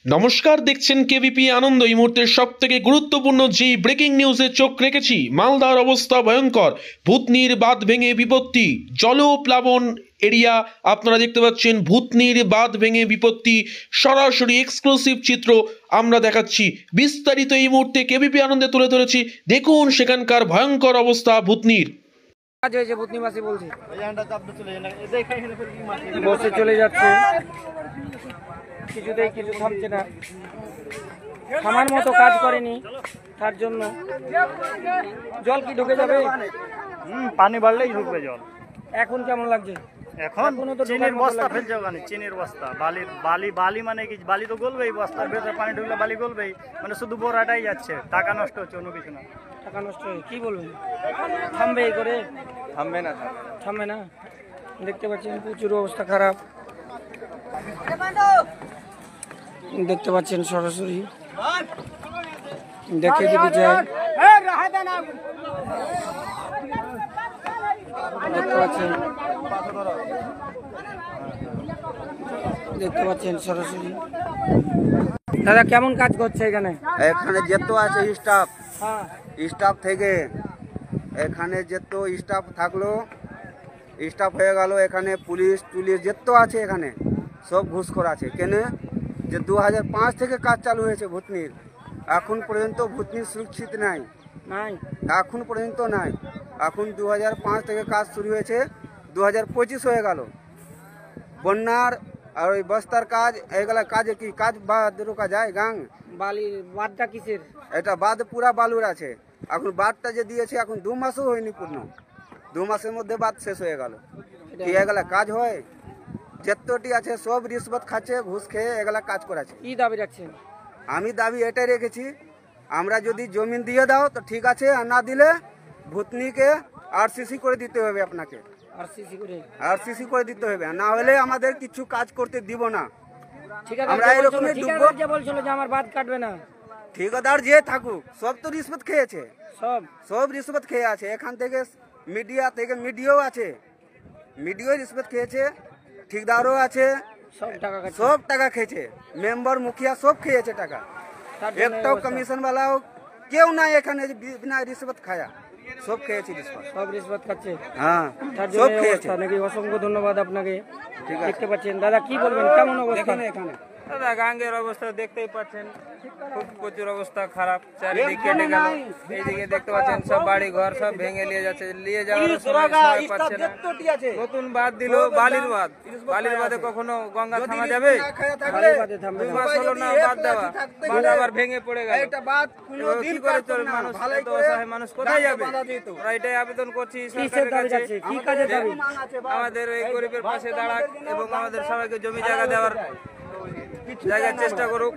নমস্কার, দেখছেন কেভিপি আনন্দ। এই মুহূর্তের সব থেকে গুরুত্বপূর্ণ যে ব্রেকিং নিউজে চোখ রেখেছি, মালদার অবস্থা ভয়ঙ্কর। ভূতনির বাঁধ ভেঙে বিপত্তি, জলপ্লাবন এরিয়া। আপনারা দেখতে পাচ্ছেন ভূতনির বাঁধ ভেঙে বিপত্তি, সরাসরি এক্সক্লুসিভ চিত্র আমরা দেখাচ্ছি। বিস্তারিত এই মুহূর্তে কেভিপি আনন্দে তুলে ধরেছি। দেখুন সেখানকার ভয়ঙ্কর অবস্থা ভূতনির। ভূতনিবাসী বলছি বসে চলে যাচ্ছে, কিছুতেই কিছু থামছে না, থামার মতো কাজ করেনি। তার জন্য জল কি ঢুকে যাবে? পানি বাড়লেই ঢুকবে জল। এখন কেমন লাগছে? এখন চিনির বস্তা ফেলছে ওখানে, চিনির বস্তা, বালি বালি মানে কি, বালি তো গলবেই, বস্তার ভেতরে পানি ঢুকলে বালি গলবেই, মানে শুধু বোরাটাই যাচ্ছে, টাকা নষ্ট হচ্ছে, অন্য কিছু না। টাকা নষ্ট হয়ে কি বলবেন? থামবে এই করে? থামবে না, থামবে না। দেখতে পাচ্ছেন প্রচুর অবস্থা খারাপ, দেখতে পাচ্ছেন সরাসরি দেখে দিতে চাই। দেখতে পাচ্ছেন সরাসরি। দাদা কেমন কাজ করছে এখানে? এখানে যেত আছে স্টাফ, হ্যাঁ, স্টাফ থেকে এখানে যেত স্টাফ থাকলো, স্টাফ হয়ে গেল। এখানে পুলিশ টুলিশ যেত আছে, এখানে সব ঘুষখোর আছে। কেন যে 2005 থেকে কাজ চালু হয়েছে ভূতনির, এখন পর্যন্ত ভূতনির সুরক্ষিত নাই, এখন পর্যন্ত নাই। এখন 2005 থেকে কাজ শুরু হয়েছে, 2025 হয়ে গেল। বন্যার আর ওই বস্তার কাজ এগুলা কাজে কি কাজ বাদ রোকা যায়? গাং বালির বাঁধটা কিসের? এটা বাঁধ পুরা বালুর আছে। এখন বাঁধটা যে দিয়েছে এখন 2 মাসও হয়নি পূর্ণ, 2 মাসের মধ্যে বাঁধ শেষ হয়ে গেল। কি এগুলা কাজ হয়? যেতটি আছে সব রিশ্বত খাচ্ছে, ঘুষ খেয়ে এগুলা কাজ করাচ্ছে। কি দাবি রাখছেন? আমি দাবি এটাই রেখেছি, আমরা যদি জমিন দিয়ে দাও তো ঠিক আছে, আর না দিলে ভূতনিকে আরসিসি করে দিতে হবে, আপনাকে আরসিসি করে দিতে হবে, না হলে আমাদের কিছু কাজ করতে দিব না। আমরা এরকমই ডুববো। বলছিল যে আমার বাদ কাটবে না। ঠিকাদার যে থাকুক সব তো রিশ্বত খেয়েছে, সব রিশ্বত খেয়ে আছে। এখান থেকে মিডিয়াও আছে, মিডিয়াও রিশ্বত খেয়েছে, ঠিকাদারও আছে, সব টাকা খেয়েছে, মেম্বার মুখিয়া সব খেয়েছে টাকা। একটাও কমিশন वाला কেউ নাই এখানে বিনা রিশ্বত খায়া, সব খেয়েছে রিশ্বত, সব রিশ্বত খাচ্ছে। হ্যাঁ, সব খেয়েছে নাকি? অসংখ্য ধন্যবাদ আপনাকে। দেখতে পাচ্ছেন দাদা, কি বলবেন কেমন অবস্থা এখানে? দাদা গাঙ্গের অবস্থা দেখতেই পাচ্ছেন, খুব প্রচুর অবস্থা খারাপ, চারিদিকে কেটে গেল। এইদিকে দেখতে পাচ্ছেন সব বাড়ি ঘর সব ভেঙে নিয়ে যাচ্ছে, নিয়ে যাওয়ার সময় পাচ্ছে না। নতুন বাঁধ দিল, বালির বাঁধ, বালির বাঁধে কখনো গঙ্গা থামা যাবে? 2 মাস হলো না বাঁধ দেওয়া, বাঁধ আবার ভেঙে পড়ে গেল। কি করে চলবে মানুষ? এত অসহায় মানুষ কোথায় যাবে? আমরা এটাই আবেদন করছি সরকারের কাছে, আমাদের এই গরিবের পাশে দাঁড়াক এবং আমাদের সবাইকে জমি জায়গা দেওয়ার চেষ্টা করুক।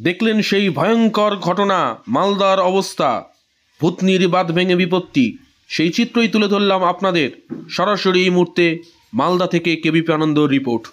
দেখলেন সেই ভয়ঙ্কর ঘটনা, মালদার অবস্থা, ভূতনির বাঁধ ভেঙে বিপত্তি। সেই চিত্রই তুলে ধরলাম আপনাদের সরাসরি এই মুহূর্তে মালদা থেকে কেভিপি আনন্দ রিপোর্ট।